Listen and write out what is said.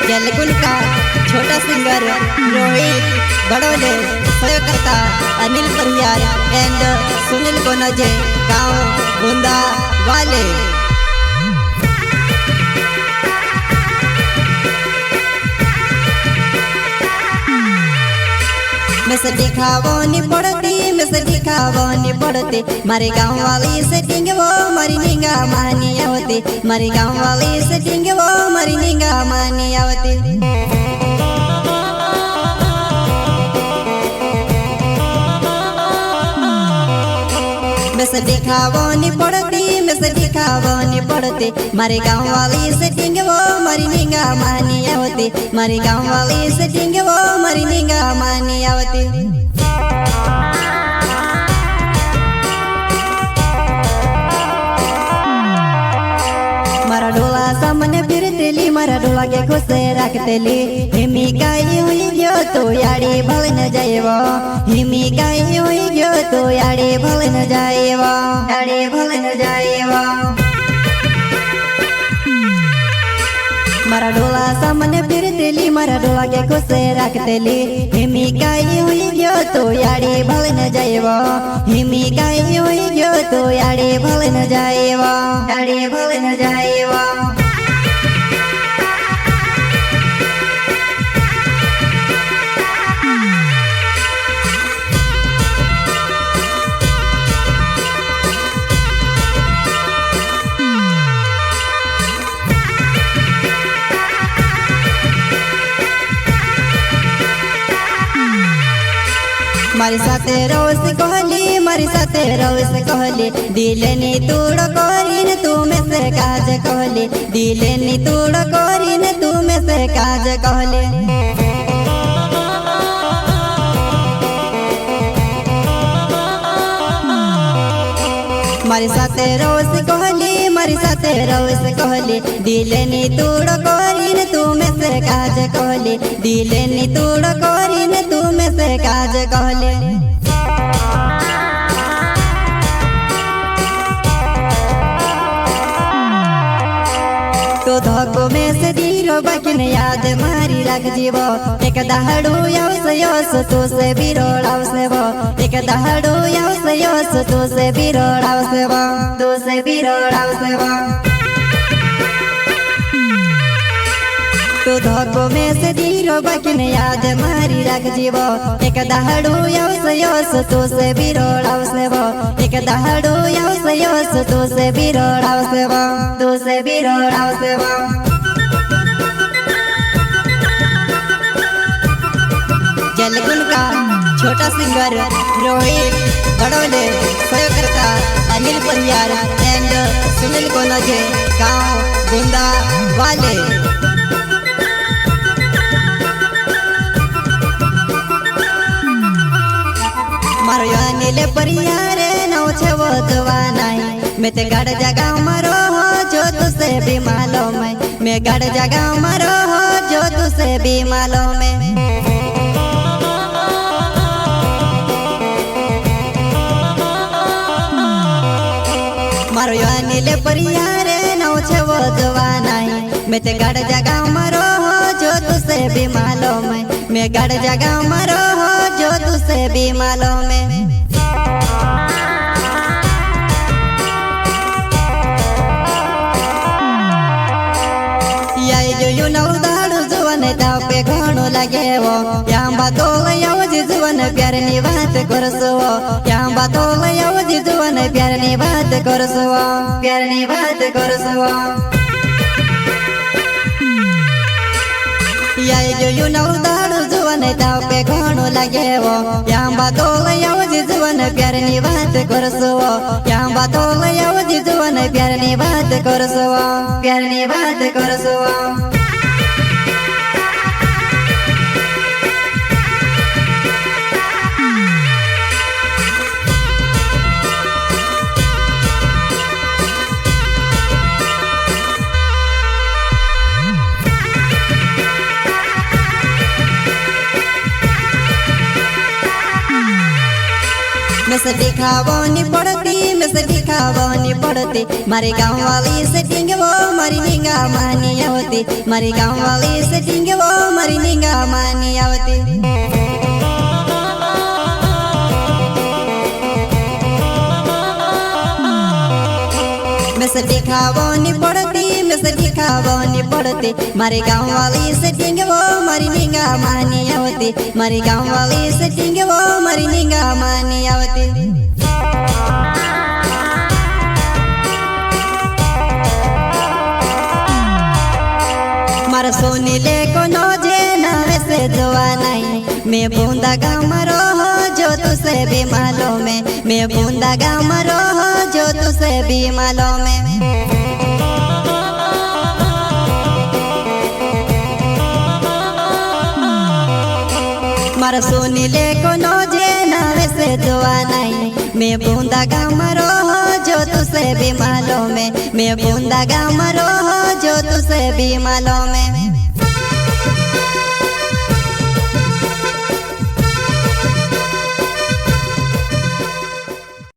जलगुल का छोटा singer Rohit Badole, सहयोगकर्ता Anil Pariyar and Sunil गोनजे, गांव बुंदा वाले। मैं से दिखावो नहीं पड़ती, मैं से दिखावो नहीं पड़ती, मारे गाँव वाली से टिंगवो मारी निंगा मानी आवती, मारी गाँव वाली से टिंगवो मारी निंगा मानी आवती। मैं से दिखावो नहीं पड़ती, मैं से दिखावो नहीं पड़ती, मारे गाँव वाली से टिंगवो मारी निंगा मानी आवती, मारी गाँव वाली से टिंगवो मारी निंगा मानी आवती। मारा डोला सामने फिरतेली, मारा डोला के खुशे रखतेली, हिमी गाई हुई गयो तो याड़ी भल न जाएवो, हिमी गाई हुई गयो तो याड़ी भल न जाएवो, याड़ी भल न जाएवो। मारा डोला सामने फिरतेली, मारा डोला के खुशे रखतेली, हिमी गाई हुई गयो तो याड़ी भल न जाएवो, हिमी गाई हुई गयो तो याड़ी भल न जाएवो, याड़ी भल न जाएवो। मारी साथे रोज कहली, मारी साथे रोज कहली, दिले नी तूड़ करीन तू में से काज कहली, दिले नी तूड़ करीन तू में से काज कहली। मारी साथे रोज कहली, मारी साथे रोज कहली, दिले नी तूड़ करीन तू में से काज कहली, दिले नी तूड़ करीन तू में से काज कहली। तो धोको में से दीरो बकिन याद मारी रख जीवो, एक दहाड़ू योस तू से बिरोड़ाव से वो, एक दहाड़ू योस तू से बिरोड़ाव से वो, तू से बिरोड़ाव से वो। तो धोको में से दीरो बकिन याद मारी रख जीवो, एक दहाड़ू योस तू से बिरोड़ाव से वो, एक दहाड़ू योस तू से बिरोड़ाव से वो, तू से बिरोड़ाव से वो। जलगुल का छोटा सिंगर रोहित बड़ोले, सहयोगकर्ता अनिल परियार एंड सुनील गोनजे, गांव बुंदा वाले। मारो अनिल परियार नौ छवो दवानाई, मैं ते गड़ जगह मारो हो जो तुसे भी मालूम है, मैं गड़ जगह मारो हो जो तुसे भी मालूम है। मारो अनिल परियार नौ छवो दवानाई, मैं ते गड़ जगह मारो हो जो तुसे भी मालूम है, मैं गड़ जगह मारो हो जो तुसे भी मालूम है। पे घणो लगे वो यहाँ बातो जी जुवन प्यार नी बात करसो, यहाँ बातो जी जुवन प्यार नी बात करसो, प्यार नी बात करसो। ये जो नौदाड़ू जुवन ताव पे घणो लगे वो यहाँ बातो जी जुवन प्यार नी बात करसो, यहाँ बातो जी जुवन प्यार नी बात करसो, प्यार नी बात करसो। मैं से दिखावो नहीं पड़ती, मैं से दिखावो नहीं पड़ती, मारे गाँव वाली से टिंगवो मारी निंगा मानी आवती। आवती मारी गाँव वाली सेटिंग वो मारी निगा मानी आवती मैसे दिखावनी पड़ती मारी गाँव वाली सेटिंग वो मारी निगा मानी आवती मारी गाँव वाली सेटिंग वो मारी निगा मानी आवती मारा सोनी ले को नोजे नावे से जोआ नहीं मैं बूंदा गाँव मरो जो तुसे भी मालूम है मैं बूंदा गाँव मरो जो तुसे भी मालूम है मारा सोनी ले को नोजे नावे से जोआ नहीं मैं बूंदा गाँव मरो जो तुसे भी मालूम है मैं बूंदा गाँव मरो जो तुसे भी मालूम है